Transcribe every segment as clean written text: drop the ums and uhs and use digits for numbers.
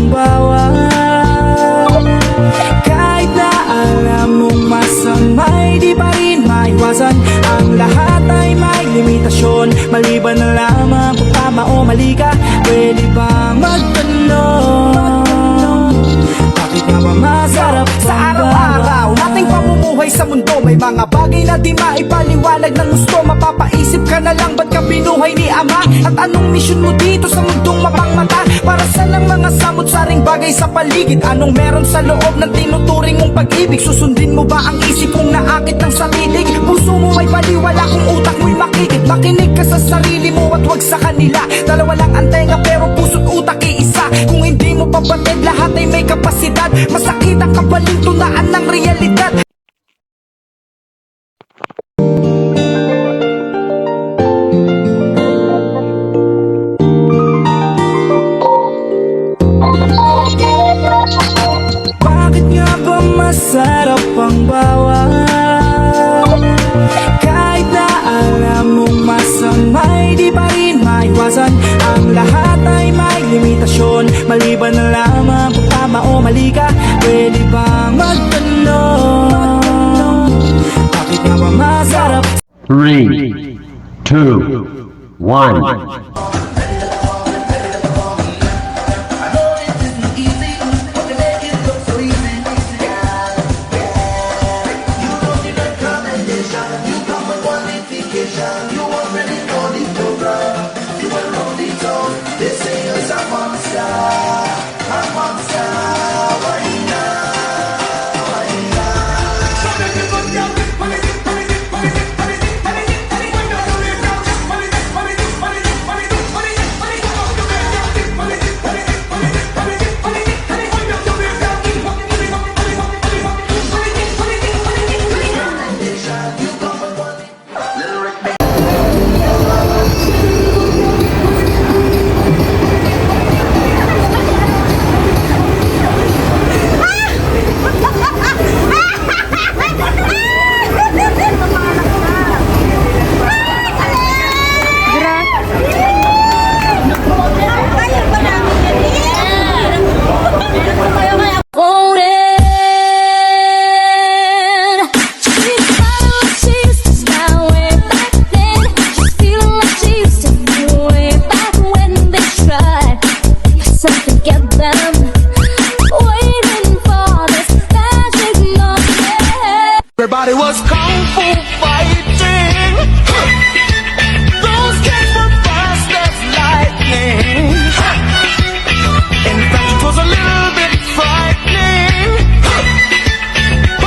pang bawal. Kahit na alam mong masama'y di pa rin maiwasan. Ang lahat ay may limitasyon, maliban na lamang kung tama o mali ka. Pwede ba magtanong, bakit nga ba masarap sa araw-araw nating pamumuhay sa mundo? May mga bagay na di maipaliwanag ng gusto. Mapapaisip ka na lang, ba't ka binuhay ni Ama? At anong misyon mo dito sa mundong mapangmata? Para saan ang mga samot-saring bagay sa paligid? Anong meron sa loob ng tinuturing mong pag-ibig? Susundin mo ba ang isip kong naakit ng salilig? Puso mo may baliwala kung utak mo'y makikit. Makinig ka sa sarili mo at wag sa kanila. Dalawa lang ang tenga pero puso't utak iisa. Kung hindi mo pabatid, lahat ay may kapasidad. Masakit ang kabalintunaan ng realidad. Bakit nga ba masarap ang bawal? Kahit na alam mong masama'y di pa rin maiwasan. Ang lahat ay may limitasyon, maliban na lamang kung tama o mali ka. Pwede bang magtanong, bakit nga ba masarap? 3, 2, 1. Everybody was kung fu fighting. Those kids were fast as lightning. In fact, it was a little bit frightening.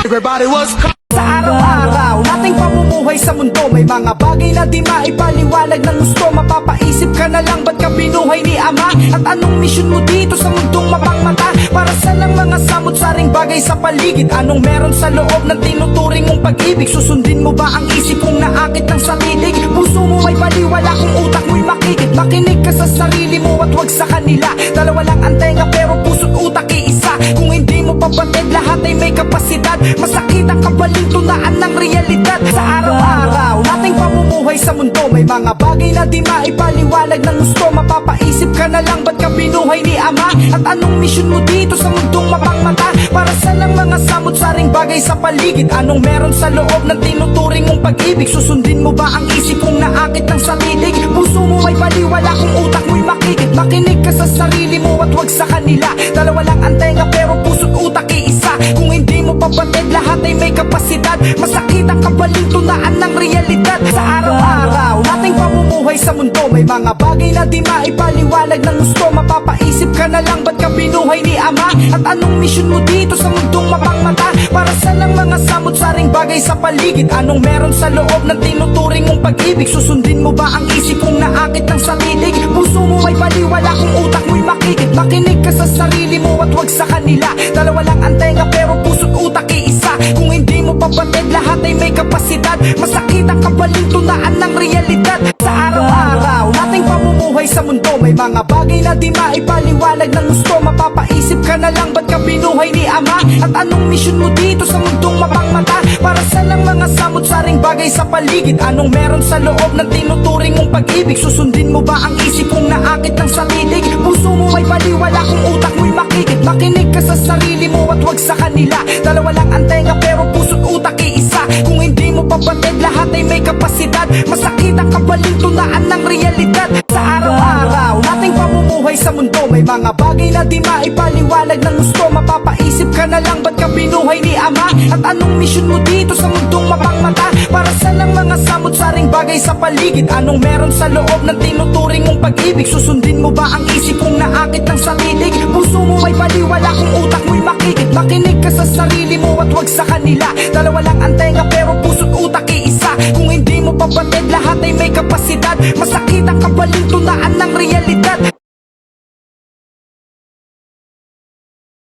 Everybody was sa araw-araw nating pamumuhay sa mundo. May mga bagay na di maipaliwanag ng gusto. Mapapaisip ka na lang, ba't ka binuhay ni Ama? At anong misyon mo dito sa mundong mapangmata? Para saan ang mga samot-saring bagay sa paligid? Anong meron sa loob ng tinuturing mong pag-ibig? Susundin mo ba ang isip kong naakit ng salilig? Puso mo may baliwala kung utak mo'y makikit. Makinig ka sa sarili mo at wag sa kanila. Dalawa lang ang tenga pero puso't utak iisa. Kung hindi mo pabatid, lahat ay may kapasidad. Masakit ang kabalintunaan ng realidad. Sa araw-araw nating pamumuhay sa mundo. May mga bagay na di maipaliwanag ng gusto. Mapapaisip ka na lang, ba't ka binuhay ni Ama? At anong misyon mo dito sa mundong mapangmata? Para saan ang mga samot-saring bagay sa paligid? Anong meron sa loob ng tinuturing mong pag-ibig? Susundin mo ba ang isip kong naakit ng salilig? Puso mo may baliwala kung utak mo'y makikit. Makinig ka sa sarili mo at wag sa kanila. Dalawa lang ang tenga pero puso't utak iisa. Kung hindi mo pabatid, lahat ay may kapasidad. Masakit ang kabalintunaan ng realidad. Sa araw-araw nating pamumuhay sa mundo. May mga bagay na di maipaliwanag ng gusto. Mapapaisip ka na lang, ba't ka binuhay ni Ama? At anong misyon mo dito sa mundong mapangmata? Para saan ang mga samot-saring bagay sa paligid? Anong meron sa loob ng tinuturing mong pag-ibig? pag-ibig? Susundin mo ba ang isip kong naakit ng salilig? Puso mo may baliwala kung utak mo'y makikit. Makinig ka sa sarili mo at wag sa kanila. Dalawa lang ang tenga pero puso't utak iisa. Kung hindi mo pabatid, lahat ay may kapasidad. Masakit ang kabalintunaan ng realidad. Sa araw-araw nating pamumuhay sa mundo, may mga bagay na di maipaliwanag ng gusto. Mapapaisip ka na lang, ba't ka binuhay ni Ama? At anong misyon mo dito sa mundong mapangmata? Para saan ang mga samot-saring bagay sa paligid? Anong meron sa loob ng tinuturing mong pag-ibig? Susundin mo ba ang isip kong naakit ng salilig? Puso mo may baliwala kung utak mo'y makikita. Makinig ka sa sarili mo at wag sa kanila. Dalawa lang ang tenga pero puso't utak iisa. Kung hindi mo pabatid lahat ay may kapasidad. Masakit ang kabalintunaan ng realidad. Sa araw-araw nating pamumuhay sa mundo, may mga bagay na di maipaliwanag ng gusto. Mapapaisip ka na lang ba't ka binuhay ni Ama? At anong misyon mo dito sa mundong mapangmata? Para saan ang mga samot-saring bagay sa paligid? Anong meron sa loob ng tinuturing mong pag-ibig? Susundin mo ba ang isip mong naakit ng satilig? Puso mo